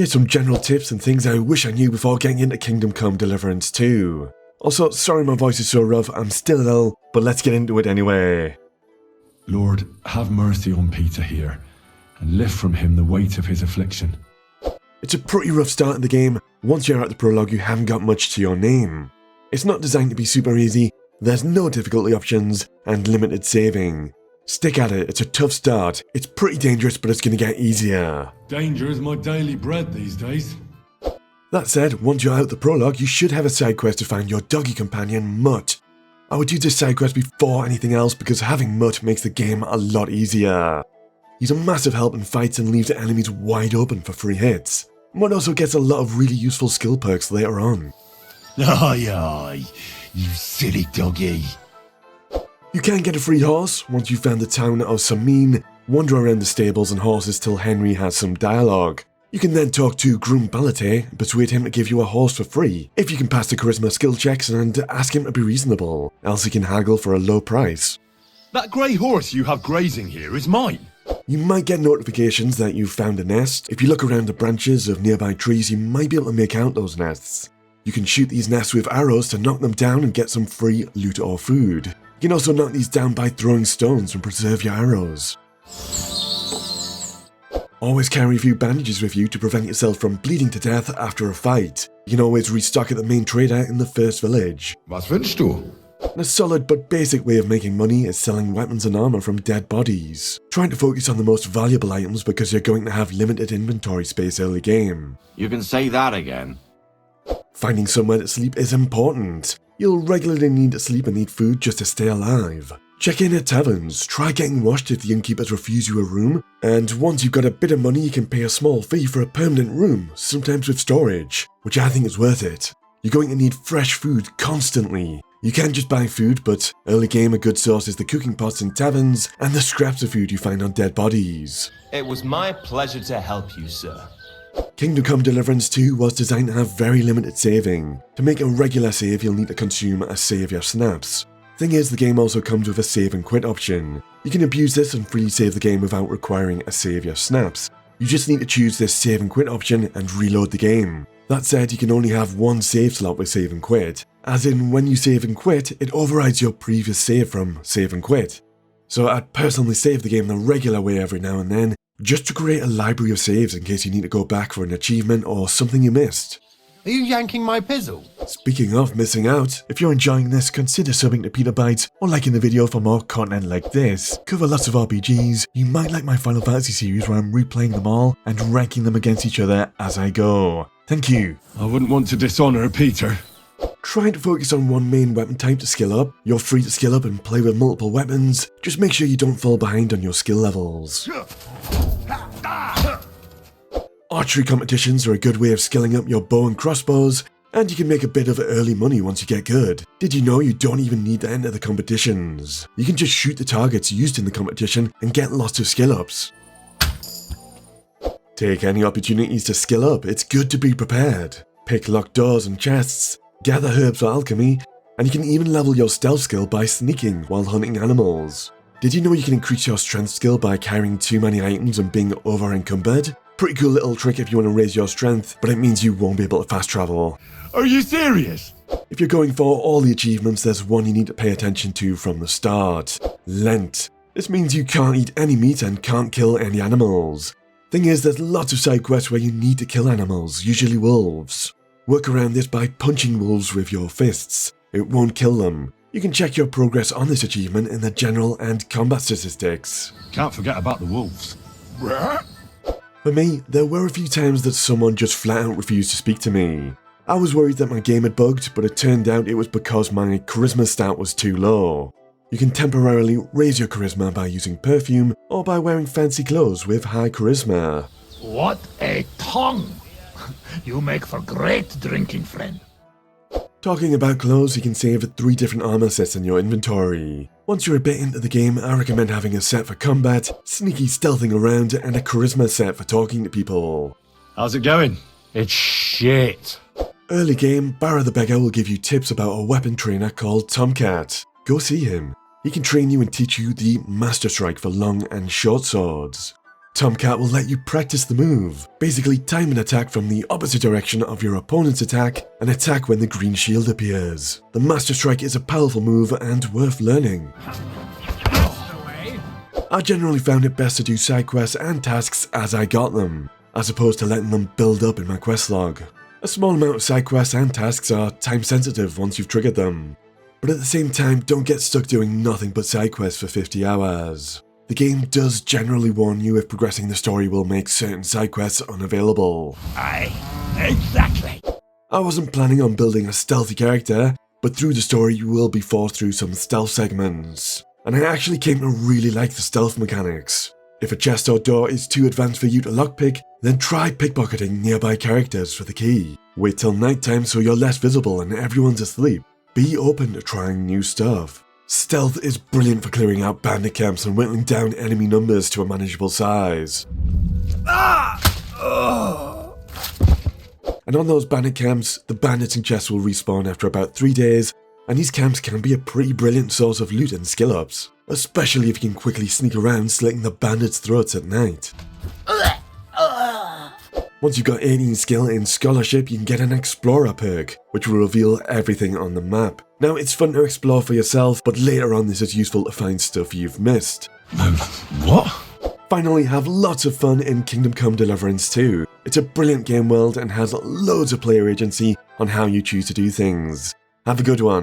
Here's some general tips and things I wish I knew before getting into Kingdom Come Deliverance 2. Also, sorry my voice is so rough, I'm still ill, but let's get into it anyway. Lord, have mercy on Peter here, and lift from him the weight of his affliction. It's a pretty rough start in the game. Once you're at the prologue, you haven't got much to your name. It's not designed to be super easy, there's no difficulty options, and limited saving. Stick at it, it's a tough start. It's pretty dangerous, but it's going to get easier. Danger is my daily bread these days. That said, once you're out the prologue, you should have a side quest to find your doggy companion, Mutt. I would do this side quest before anything else because having Mutt makes the game a lot easier. He's a massive help in fights and leaves the enemies wide open for free hits. Mutt also gets a lot of really useful skill perks later on. Aye, you silly doggy. You can get a free horse once you've found the town of Samin, wander around the stables and horses till Henry has some dialogue. You can then talk to Groom Balate and persuade him to give you a horse for free, if you can pass the charisma skill checks and ask him to be reasonable, else he can haggle for a low price. That grey horse you have grazing here is mine. You might get notifications that you've found a nest. If you look around the branches of nearby trees, you might be able to make out those nests. You can shoot these nests with arrows to knock them down and get some free loot or food. You can also knock these down by throwing stones and preserve your arrows. Always carry a few bandages with you to prevent yourself from bleeding to death after a fight. You can always restock at the main trader in the first village. Was wünschst du? A solid but basic way of making money is selling weapons and armor from dead bodies. Trying to focus on the most valuable items because you're going to have limited inventory space early game. You can say that again. Finding somewhere to sleep is important. You'll regularly need to sleep and need food just to stay alive. Check in at taverns, try getting washed if the innkeepers refuse you a room, and once you've got a bit of money you can pay a small fee for a permanent room, sometimes with storage, which I think is worth it. You're going to need fresh food constantly. You can't just buy food, but early game a good source is the cooking pots in taverns and the scraps of food you find on dead bodies. It was my pleasure to help you, sir. Kingdom Come Deliverance 2 was designed to have very limited saving. To make a regular save you'll need to consume a Saviour Snaps. Thing is, the game also comes with a save and quit option. You can abuse this and freely save the game without requiring a Saviour Snaps. You just need to choose this save and quit option and reload the game. That said, you can only have one save slot with save and quit, as in when you save and quit, it overrides your previous save from save and quit. So I'd personally save the game the regular way every now and then, just to create a library of saves in case you need to go back for an achievement or something you missed. Are you yanking my pizzle? Speaking of missing out, if you're enjoying this, consider subbing to Peter Bytes or liking the video for more content like this. Cover lots of RPGs, you might like my Final Fantasy series where I'm replaying them all and ranking them against each other as I go. Thank you. I wouldn't want to dishonour Peter. Trying to focus on one main weapon type to skill up. You're free to skill up and play with multiple weapons. Just make sure you don't fall behind on your skill levels. Archery competitions are a good way of skilling up your bow and crossbows, and you can make a bit of early money once you get good. Did you know you don't even need to enter the competitions? You can just shoot the targets used in the competition and get lots of skill ups. Take any opportunities to skill up, it's good to be prepared. Pick locked doors and chests, gather herbs for alchemy, and you can even level your stealth skill by sneaking while hunting animals. Did you know you can increase your strength skill by carrying too many items and being over encumbered? Pretty cool little trick if you want to raise your strength, but it means you won't be able to fast travel. Are you serious? If you're going for all the achievements, there's one you need to pay attention to from the start. Lent. This means you can't eat any meat and can't kill any animals. Thing is, there's lots of side quests where you need to kill animals, usually wolves. Work around this by punching wolves with your fists. It won't kill them. You can check your progress on this achievement in the general and combat statistics. Can't forget about the wolves. For me, there were a few times that someone just flat out refused to speak to me. I was worried that my game had bugged, but it turned out it was because my charisma stat was too low. You can temporarily raise your charisma by using perfume or by wearing fancy clothes with high charisma. What a tongue! You make for great drinking friend. Talking about clothes, you can save 3 different armor sets in your inventory. Once you're a bit into the game, I recommend having a set for combat, sneaky stealthing around, and a charisma set for talking to people. How's it going? It's shit. Early game, Barra the Beggar will give you tips about a weapon trainer called Tomcat. Go see him. He can train you and teach you the Master Strike for long and short swords. Tomcat will let you practice the move. Basically, time an attack from the opposite direction of your opponent's attack and attack when the green shield appears. The Master Strike is a powerful move and worth learning. I generally found it best to do side quests and tasks as I got them, as opposed to letting them build up in my quest log. A small amount of side quests and tasks are time sensitive once you've triggered them, but at the same time don't get stuck doing nothing but side quests for 50 hours. The game does generally warn you if progressing the story will make certain side quests unavailable. Aye, exactly. I wasn't planning on building a stealthy character, but through the story you will be forced through some stealth segments, and I actually came to really like the stealth mechanics. If a chest or door is too advanced for you to lockpick, then try pickpocketing nearby characters for the key. Wait till nighttime so you're less visible and everyone's asleep. Be open to trying new stuff. Stealth is brilliant for clearing out bandit camps and whittling down enemy numbers to a manageable size. And on those bandit camps, the bandits and chests will respawn after about 3 days, and these camps can be a pretty brilliant source of loot and skill ups, especially if you can quickly sneak around slitting the bandits' throats at night. Once you've got 18 skill in scholarship, you can get an explorer perk, which will reveal everything on the map. Now it's fun to explore for yourself, but later on this is useful to find stuff you've missed. What? Finally, have lots of fun in Kingdom Come Deliverance 2. It's a brilliant game world and has loads of player agency on how you choose to do things. Have a good one.